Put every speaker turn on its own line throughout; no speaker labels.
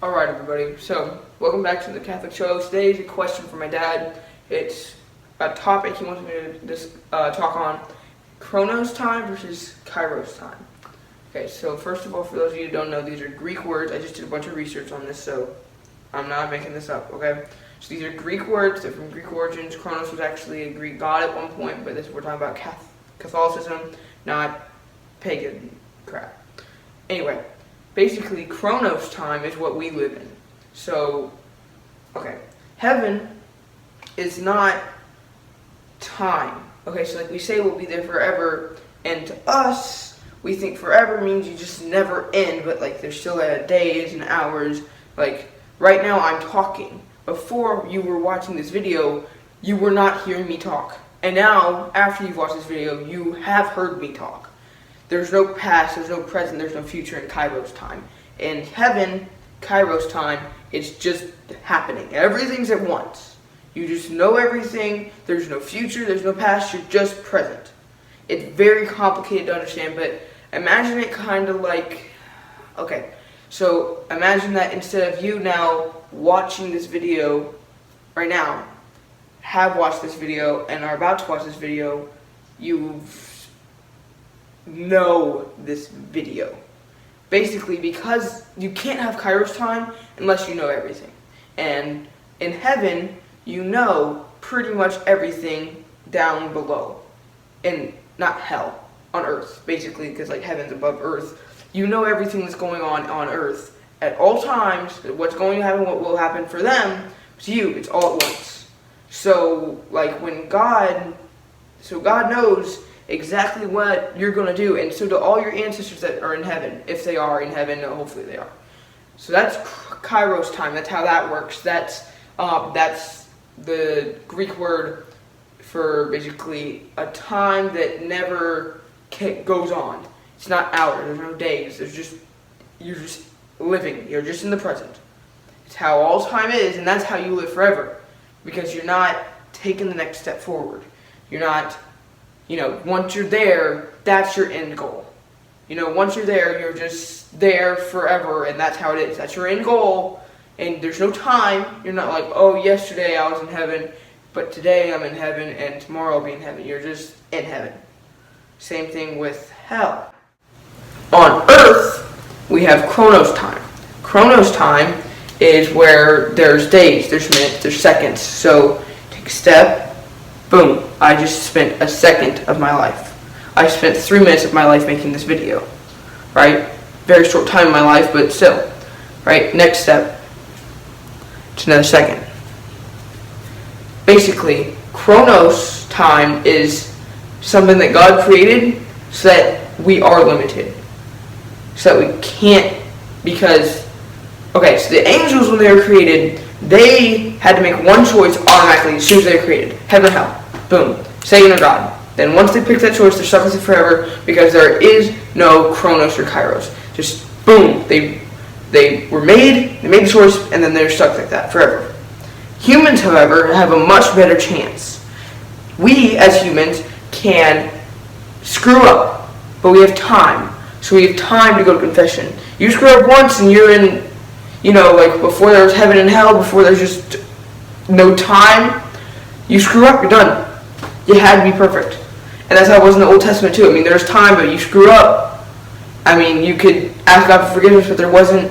Alright everybody, so welcome back to the Catholic Show. Today is a question from my dad. It's a topic he wants me to talk on, Kronos time versus Kairos time. Okay, so first of all, for those of you who don't know, these are Greek words. I just did a bunch of research on this, so I'm not making this up, okay? So these are Greek words, they're from Greek origins. Kronos was actually a Greek god at one point, but we're talking about Catholicism, not pagan crap. Anyway. Basically, Kronos time is what we live in. So, okay, heaven is not time. Okay, so like we say we'll be there forever, and to us, we think forever means you just never end, but like there's still days and hours. Like, right now I'm talking. Before you were watching this video, you were not hearing me talk. And now, after you've watched this video, you have heard me talk. There's no past, there's no present, there's no future in Kairos time. In heaven, Kairos time, it's just happening. Everything's at once. You just know everything, there's no future, there's no past, you're just present. It's very complicated to understand, but imagine it kind of like, okay, so imagine that instead of you now watching this video right now, have watched this video and are about to watch this video, you know this video. Basically, because you can't have Kairos time unless you know everything. And in heaven, you know pretty much everything down below. And not hell, on earth, basically, because like heaven's above earth. You know everything that's going on earth at all times, what's going to happen, what will happen for them, to you, it's all at once. So, like when God knows exactly what you're going to do, and so do all your ancestors that are in heaven, if they are in heaven, hopefully they are. So that's Kairos time, that's how that works. That's the Greek word for basically a time that never goes on. It's not hours, there's no days, you're just living, you're just in the present. It's how all time is, and that's how you live forever, because you're not taking the next step forward. You're not, once you're there, that's your end goal. Once you're there, you're just there forever, and that's how it is. That's your end goal, and there's no time. You're not like, oh, yesterday I was in heaven, but today I'm in heaven, and tomorrow I'll be in heaven. You're just in heaven. Same thing with hell. On earth, we have Kronos time. Kronos time is where there's days, there's minutes, there's seconds. So, take a step. Boom, I just spent a second of my life. I spent 3 minutes of my life making this video, right? Very short time in my life, but still, right? Next step, it's another second. Basically, Kronos time is something that God created so that we are limited. So that we can't, because, okay, so the angels when they were created, they had to make one choice automatically as soon as they were created. Heaven or hell. Boom. Satan or God. Then once they pick that choice, they're stuck with it forever because there is no Kronos or Kairos. Just boom. They were made, they made the choice, and then they're stuck like that forever. Humans, however, have a much better chance. We, as humans, can screw up, but we have time. So we have time to go to confession. You screw up once and you're in, like before there was heaven and hell, before there's just no time, you screw up, you're done. You had to be perfect. And that's how it was in the Old Testament too. I mean, there's time, but you screw up. I mean, you could ask God for forgiveness, but there wasn't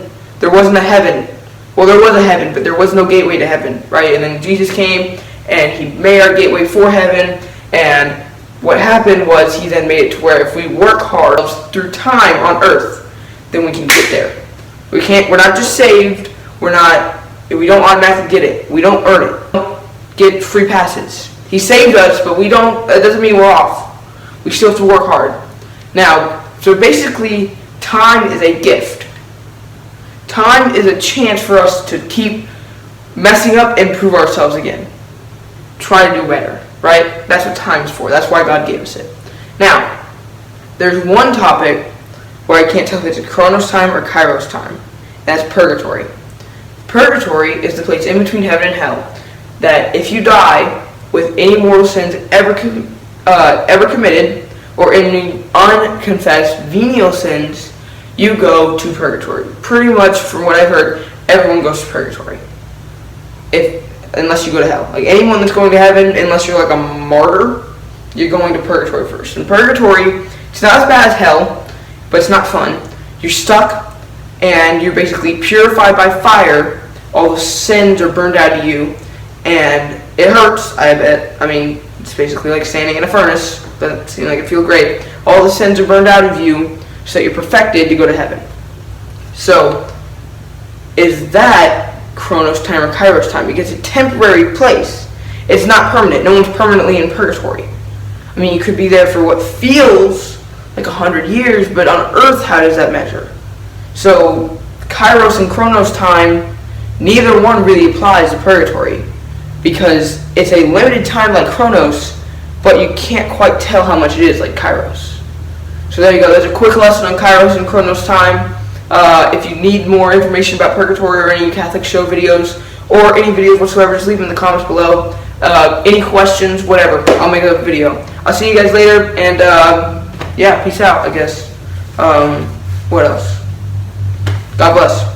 a heaven. Well, there was a heaven, but there was no gateway to heaven, right? And then Jesus came, and he made our gateway for heaven, and what happened was he then made it to where if we work hard through time on earth, then we can get there. We're not just saved, we don't automatically get it. We don't earn it. We don't get free passes. He saved us, but that doesn't mean we're off. We still have to work hard. Now, so basically, time is a gift. Time is a chance for us to keep messing up and prove ourselves again. Try to do better, right? That's what time's for. That's why God gave us it. Now, there's one topic where I can't tell if it's a Kronos time or Kairos time. And that's purgatory. Purgatory is the place in between heaven and hell that if you die with any mortal sins ever committed or any unconfessed venial sins, you go to purgatory. Pretty much, from what I've heard, everyone anyone goes to purgatory. Unless you go to hell. Like anyone that's going to heaven, unless you're like a martyr, you're going to purgatory first. And purgatory, it's not as bad as hell, but it's not fun. You're stuck, and you're basically purified by fire. All the sins are burned out of you, and it hurts, I bet. I mean, it's basically like standing in a furnace. Doesn't seem like it feels great. All the sins are burned out of you, so that you're perfected to go to heaven. So, is that Kronos time or Kairos time? Because it's a temporary place. It's not permanent. No one's permanently in purgatory. I mean, you could be there for what feels like 100 years, but on Earth, how does that measure? So, Kairos and Kronos time, neither one really applies to purgatory, because it's a limited time like Kronos, but you can't quite tell how much it is like Kairos. So there you go. There's a quick lesson on Kairos and Kronos time. If you need more information about purgatory or any Catholic show videos or any videos whatsoever, just leave them in the comments below. Any questions, whatever, I'll make a video. I'll see you guys later, and yeah, peace out, I guess. What else? God bless.